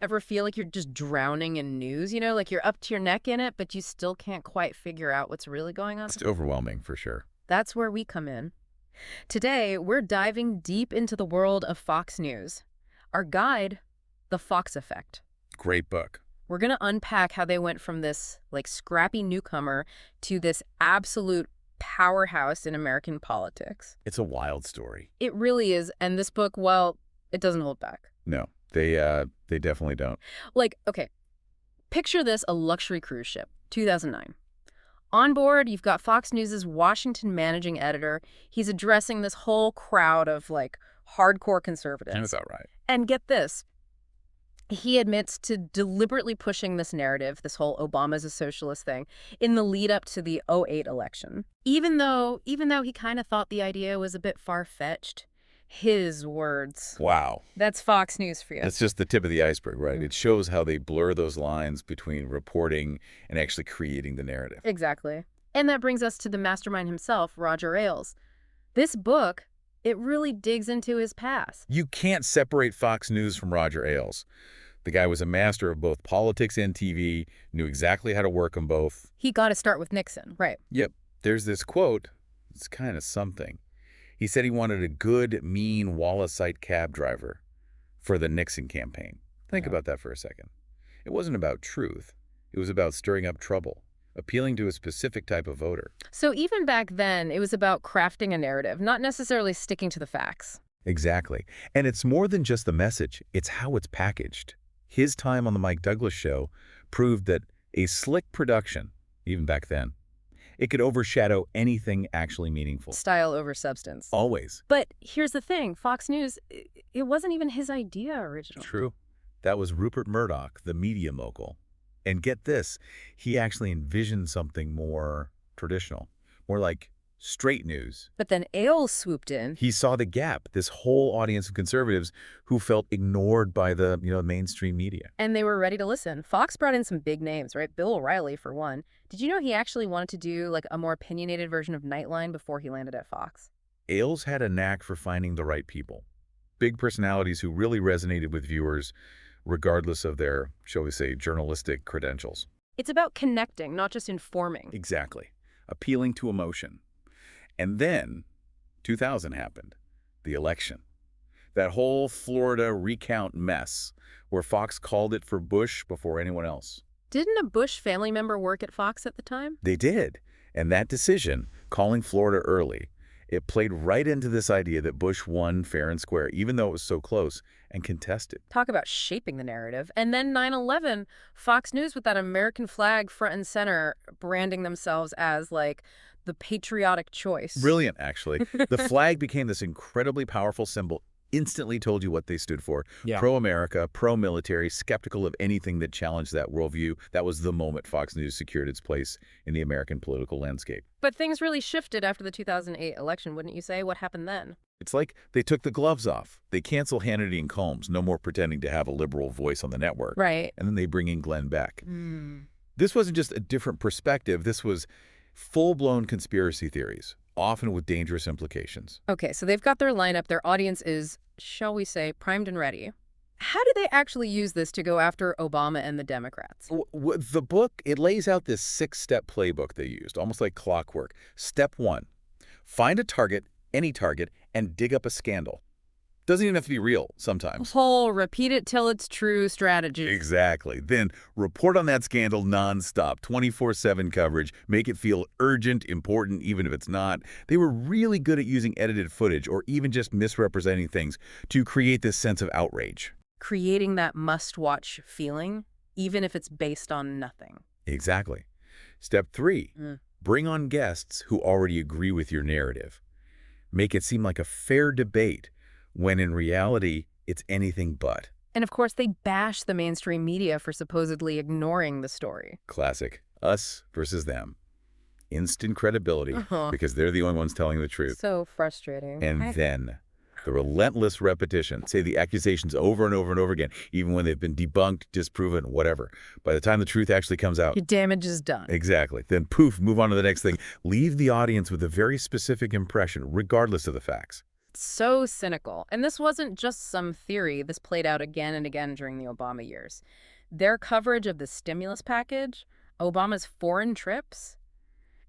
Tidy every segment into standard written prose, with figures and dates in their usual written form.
Ever feel like you're just drowning in news, like you're up to your neck in it, but you still can't quite figure out what's really going on? It's overwhelming, for sure. That's where we come in. Today, we're diving deep into the world of Fox News. Our guide, The Fox Effect. Great book. We're going to unpack how they went from this, scrappy newcomer to this absolute powerhouse in American politics. It's a wild story. It really is, and this book, well, it doesn't hold back. No, they definitely don't. Okay, picture this, a luxury cruise ship, 2009. On board, you've got Fox News' Washington managing editor. He's addressing this whole crowd of, hardcore conservatives. Sounds about right. And get this. He admits to deliberately pushing this narrative, this whole Obama's a socialist thing, in the lead up to the '08 election. Even though he kind of thought the idea was a bit far-fetched. His words. Wow. That's Fox News for you. That's just the tip of the iceberg, right? Mm. It shows how they blur those lines between reporting and actually creating the narrative. Exactly. And that brings us to the mastermind himself, Roger Ailes. This book, it really digs into his past. You can't separate Fox News from Roger Ailes. The guy was a master of both politics and TV, knew exactly how to work them both. He got to start with Nixon, right? Yep. There's this quote. It's kind of something. He said he wanted a good, mean, Wallaceite cab driver for the Nixon campaign. Think about that for a second. It wasn't about truth. It was about stirring up trouble, appealing to a specific type of voter. So even back then, it was about crafting a narrative, not necessarily sticking to the facts. Exactly. And it's more than just the message. It's how it's packaged. His time on the Mike Douglas show proved that a slick production, even back then, it could overshadow anything actually meaningful. Style over substance. Always. But here's the thing, Fox News, it wasn't even his idea originally. True. That was Rupert Murdoch, the media mogul. And get this, he actually envisioned something more traditional, more like straight news. But then Ailes swooped in. He saw the gap, this whole audience of conservatives who felt ignored by the mainstream media. And they were ready to listen. Fox brought in some big names, right? Bill O'Reilly, for one. Did you know he actually wanted to do a more opinionated version of Nightline before he landed at Fox? Ailes had a knack for finding the right people. Big personalities who really resonated with viewers, regardless of their, shall we say, journalistic credentials. It's about connecting, not just informing. Exactly. Appealing to emotion. And then 2000 happened, the election. That whole Florida recount mess where Fox called it for Bush before anyone else. Didn't a Bush family member work at Fox at the time? They did. And that decision, calling Florida early, it played right into this idea that Bush won fair and square, even though it was so close and contested. Talk about shaping the narrative. And then 9/11, Fox News with that American flag front and center, branding themselves as the patriotic choice. Brilliant, actually. The flag became this incredibly powerful symbol, instantly told you what they stood for. Yeah. Pro-America, pro-military, skeptical of anything that challenged that worldview. That was the moment Fox News secured its place in the American political landscape. But things really shifted after the 2008 election, wouldn't you say? What happened then? It's like they took the gloves off. They cancel Hannity and Combs, no more pretending to have a liberal voice on the network. Right. And then they bring in Glenn Beck. This wasn't just a different perspective. This was full-blown conspiracy theories, often with dangerous implications. Okay, so they've got their lineup. Their audience is, shall we say, primed and ready. How do they actually use this to go after Obama and the Democrats? The book, it lays out this 6-step playbook they used, almost like clockwork. Step 1, find a target, any target, and dig up a scandal. Doesn't even have to be real sometimes. Whole repeat it till it's true strategy. Exactly. Then report on that scandal nonstop, 24/7 coverage, make it feel urgent, important, even if it's not. They were really good at using edited footage or even just misrepresenting things to create this sense of outrage. Creating that must-watch feeling, even if it's based on nothing. Exactly. Step 3, bring on guests who already agree with your narrative. Make it seem like a fair debate, when in reality, it's anything but. And of course, they bash the mainstream media for supposedly ignoring the story. Classic. Us versus them. Instant credibility, because they're the only ones telling the truth. So frustrating. And then the relentless repetition. Say the accusations over and over and over again, even when they've been debunked, disproven, whatever. By the time the truth actually comes out. Your damage is done. Exactly. Then poof, move on to the next thing. Leave the audience with a very specific impression, regardless of the facts. So cynical. And this wasn't just some theory. This played out again and again during the Obama years. Their coverage of the stimulus package, Obama's foreign trips,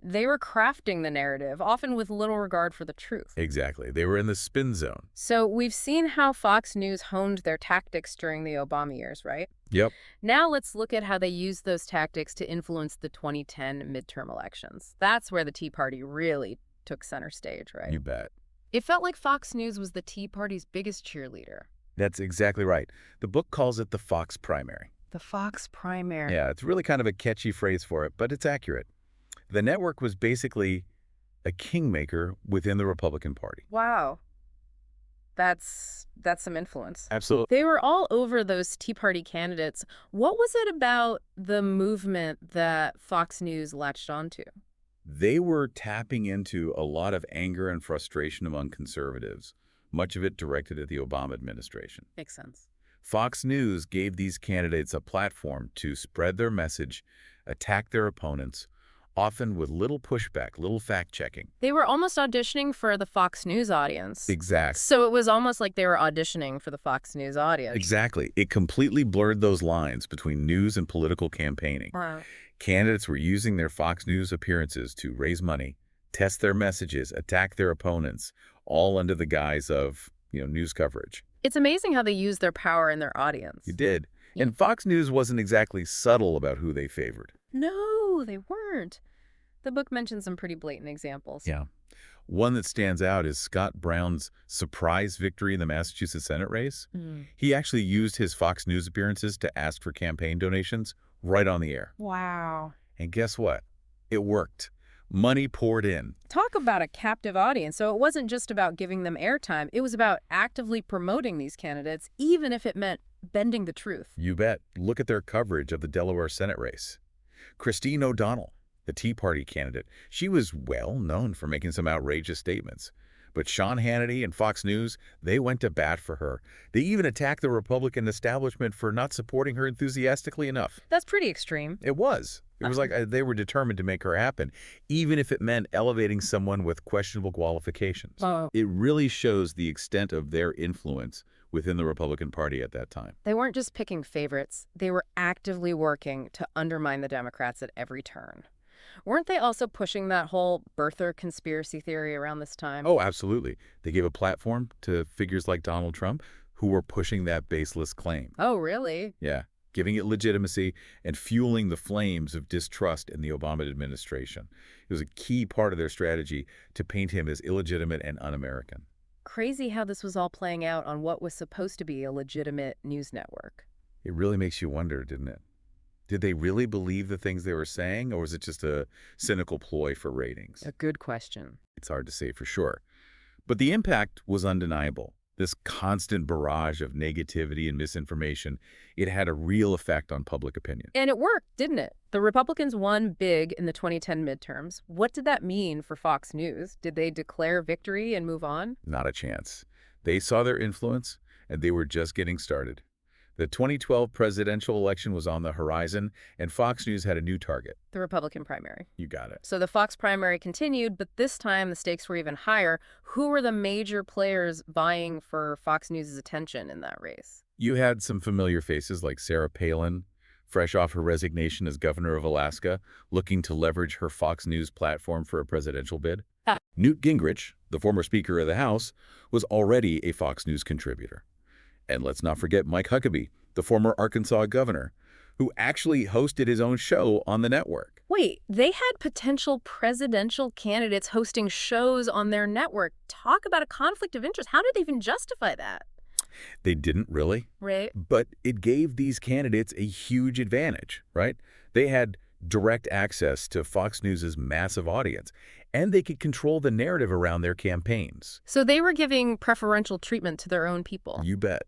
they were crafting the narrative, often with little regard for the truth. Exactly. They were in the spin zone. So we've seen how Fox News honed their tactics during the Obama years, right? Yep. Now let's look at how they used those tactics to influence the 2010 midterm elections. That's where the Tea Party really took center stage, right? You bet. It felt like Fox News was the Tea Party's biggest cheerleader. That's exactly right. The book calls it the Fox primary. The Fox primary. Yeah, it's really kind of a catchy phrase for it, but it's accurate. The network was basically a kingmaker within the Republican Party. Wow. That's some influence. Absolutely. They were all over those Tea Party candidates. What was it about the movement that Fox News latched onto? They were tapping into a lot of anger and frustration among conservatives, much of it directed at the Obama administration. Makes sense. Fox News gave these candidates a platform to spread their message, attack their opponents, often with little pushback, little fact-checking. They were almost auditioning for the Fox News audience. Exactly. So it was almost like they were auditioning for the Fox News audience. Exactly. It completely blurred those lines between news and political campaigning. Wow. Candidates were using their Fox News appearances to raise money, test their messages, attack their opponents, all under the guise of, news coverage. It's amazing how they used their power in their audience. You did. And Fox News wasn't exactly subtle about who they favored. No, they weren't. The book mentions some pretty blatant examples. Yeah. One that stands out is Scott Brown's surprise victory in the Massachusetts Senate race. He actually used his Fox News appearances to ask for campaign donations right on the air. Wow. And guess what? It worked. Money poured in. Talk about a captive audience. So it wasn't just about giving them airtime. It was about actively promoting these candidates, even if it meant bending the truth. You bet. Look at their coverage of the Delaware Senate race. Christine O'Donnell, the Tea Party candidate, she was well known for making some outrageous statements. But Sean Hannity and Fox News, they went to bat for her. They even attacked the Republican establishment for not supporting her enthusiastically enough. That's pretty extreme. It was. It was like they were determined to make her happen, even if it meant elevating someone with questionable qualifications. Oh. It really shows the extent of their influence within the Republican Party at that time. They weren't just picking favorites. They were actively working to undermine the Democrats at every turn. Weren't they also pushing that whole birther conspiracy theory around this time? Oh, absolutely. They gave a platform to figures like Donald Trump who were pushing that baseless claim. Oh, really? Yeah, giving it legitimacy and fueling the flames of distrust in the Obama administration. It was a key part of their strategy to paint him as illegitimate and un-American. Crazy how this was all playing out on what was supposed to be a legitimate news network. It really makes you wonder, didn't it? Did they really believe the things they were saying, or was it just a cynical ploy for ratings? A good question. It's hard to say for sure. But the impact was undeniable. This constant barrage of negativity and misinformation, it had a real effect on public opinion. And it worked, didn't it? The Republicans won big in the 2010 midterms. What did that mean for Fox News? Did they declare victory and move on? Not a chance. They saw their influence, and they were just getting started. The 2012 presidential election was on the horizon, and Fox News had a new target. The Republican primary. You got it. So the Fox primary continued, but this time the stakes were even higher. Who were the major players vying for Fox News' attention in that race? You had some familiar faces like Sarah Palin, fresh off her resignation as governor of Alaska, looking to leverage her Fox News platform for a presidential bid. Newt Gingrich, the former Speaker of the House, was already a Fox News contributor. And let's not forget Mike Huckabee, the former Arkansas governor, who actually hosted his own show on the network. Wait, they had potential presidential candidates hosting shows on their network. Talk about a conflict of interest. How did they even justify that? They didn't really. Right. But it gave these candidates a huge advantage, right? They had direct access to Fox News's massive audience, and they could control the narrative around their campaigns. So they were giving preferential treatment to their own people. You bet.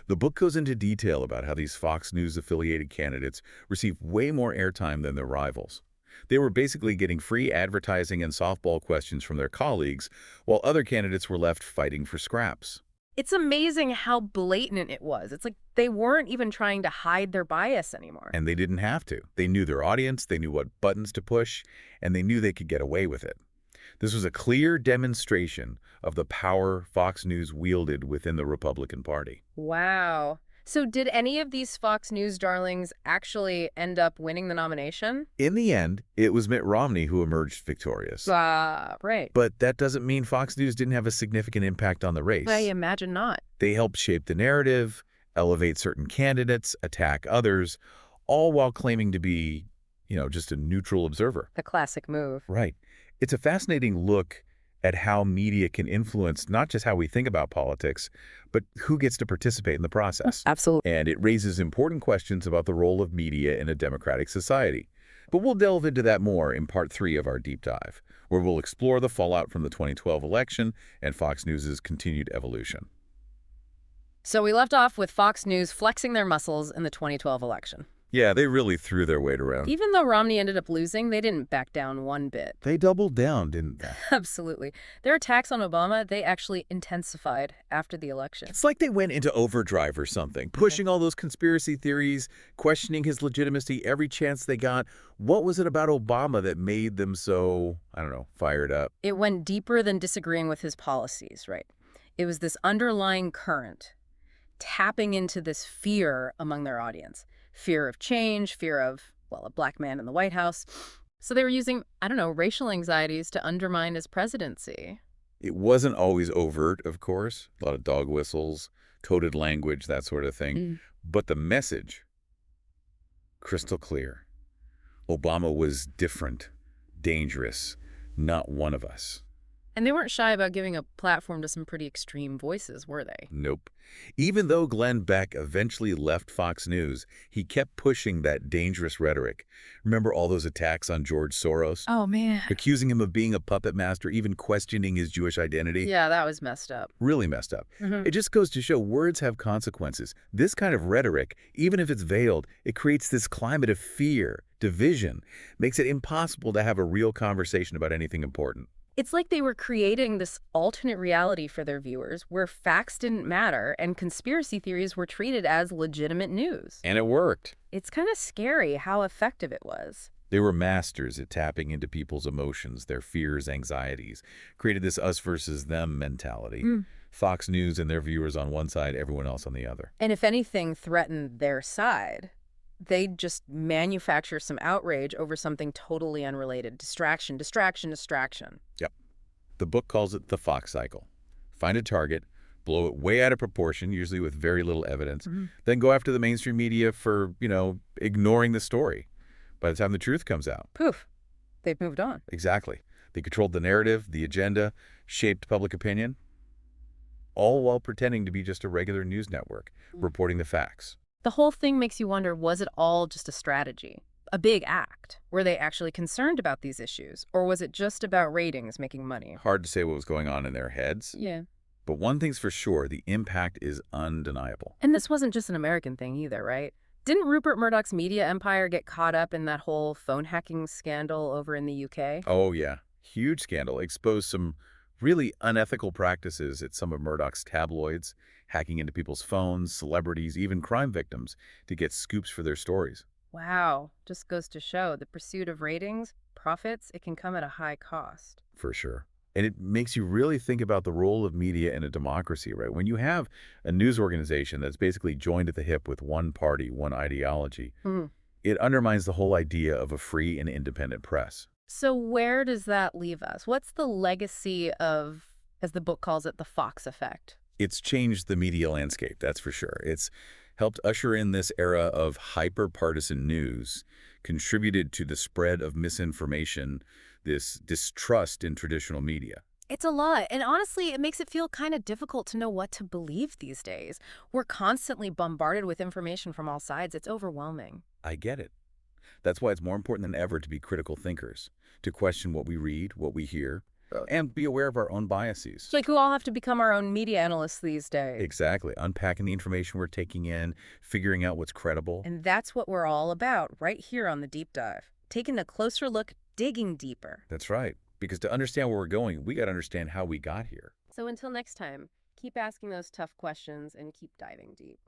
The book goes into detail about how these Fox News-affiliated candidates received way more airtime than their rivals. They were basically getting free advertising and softball questions from their colleagues, while other candidates were left fighting for scraps. It's amazing how blatant it was. It's like they weren't even trying to hide their bias anymore. And they didn't have to. They knew their audience, they knew what buttons to push, and they knew they could get away with it. This was a clear demonstration of the power Fox News wielded within the Republican Party. Wow. So did any of these Fox News darlings actually end up winning the nomination? In the end, it was Mitt Romney who emerged victorious. Right. But that doesn't mean Fox News didn't have a significant impact on the I race. imagine not. They helped shape the narrative, elevate certain candidates, attack others, all while claiming to be, just a neutral observer. The classic move. Right. It's a fascinating look at how media can influence not just how we think about politics, but who gets to participate in the process. Absolutely. And it raises important questions about the role of media in a democratic society. But we'll delve into that more in part 3 of our deep dive, where we'll explore the fallout from the 2012 election and Fox News' continued evolution. So we left off with Fox News flexing their muscles in the 2012 election. Yeah, they really threw their weight around. Even though Romney ended up losing, they didn't back down one bit. They doubled down, didn't they? Absolutely. Their attacks on Obama, they actually intensified after the election. It's like they went into overdrive or something, pushing all those conspiracy theories, questioning his legitimacy every chance they got. What was it about Obama that made them so, I don't know, fired up? It went deeper than disagreeing with his policies, right? It was this underlying current, tapping into this fear among their audience. Fear of change, fear of, well, a black man in the White House. So they were using, I don't know, racial anxieties to undermine his presidency. It wasn't always overt, of course. A lot of dog whistles, coded language, that sort of thing. But the message, crystal clear. Obama was different, dangerous, not one of us. And they weren't shy about giving a platform to some pretty extreme voices, were they? Nope. Even though Glenn Beck eventually left Fox News, he kept pushing that dangerous rhetoric. Remember all those attacks on George Soros? Oh, man. Accusing him of being a puppet master, even questioning his Jewish identity? Yeah, that was messed up. Really messed up. It just goes to show words have consequences. This kind of rhetoric, even if it's veiled, it creates this climate of fear, division, makes it impossible to have a real conversation about anything important. It's like they were creating this alternate reality for their viewers where facts didn't matter and conspiracy theories were treated as legitimate news. And it worked. It's kind of scary how effective it was. They were masters at tapping into people's emotions, their fears, anxieties, created this us versus them mentality. Fox News and their viewers on one side, everyone else on the other. And if anything threatened their side, they'd just manufacture some outrage over something totally unrelated. Distraction, distraction, distraction. Yep. The book calls it the Fox cycle. Find a target, blow it way out of proportion, usually with very little evidence, then go after the mainstream media for, ignoring the story. By the time the truth comes out. Poof. They've moved on. Exactly. They controlled the narrative, the agenda, shaped public opinion, all while pretending to be just a regular news network, reporting the facts. The whole thing makes you wonder, was it all just a strategy? A big act? Were they actually concerned about these issues? Or was it just about ratings making money? Hard to say what was going on in their heads. Yeah. But one thing's for sure, the impact is undeniable. And this wasn't just an American thing either, right? Didn't Rupert Murdoch's media empire get caught up in that whole phone hacking scandal over in the UK? Oh, yeah. Huge scandal. Exposed some really unethical practices at some of Murdoch's tabloids, hacking into people's phones, celebrities, even crime victims, to get scoops for their stories. Wow. Just goes to show the pursuit of ratings, profits, it can come at a high cost. For sure. And it makes you really think about the role of media in a democracy, right? When you have a news organization that's basically joined at the hip with one party, one ideology, it undermines the whole idea of a free and independent press. So where does that leave us? What's the legacy of, as the book calls it, the Fox effect? It's changed the media landscape, that's for sure. It's helped usher in this era of hyper-partisan news, contributed to the spread of misinformation, this distrust in traditional media. It's a lot, and honestly, it makes it feel kind of difficult to know what to believe these days. We're constantly bombarded with information from all sides. It's overwhelming. I get it. That's why it's more important than ever to be critical thinkers, to question what we read, what we hear, and be aware of our own biases. It's like we all have to become our own media analysts these days. Exactly. Unpacking the information we're taking in, figuring out what's credible. And that's what we're all about right here on the Deep Dive. Taking a closer look, digging deeper. That's right. Because to understand where we're going, we got to understand how we got here. So until next time, keep asking those tough questions and keep diving deep.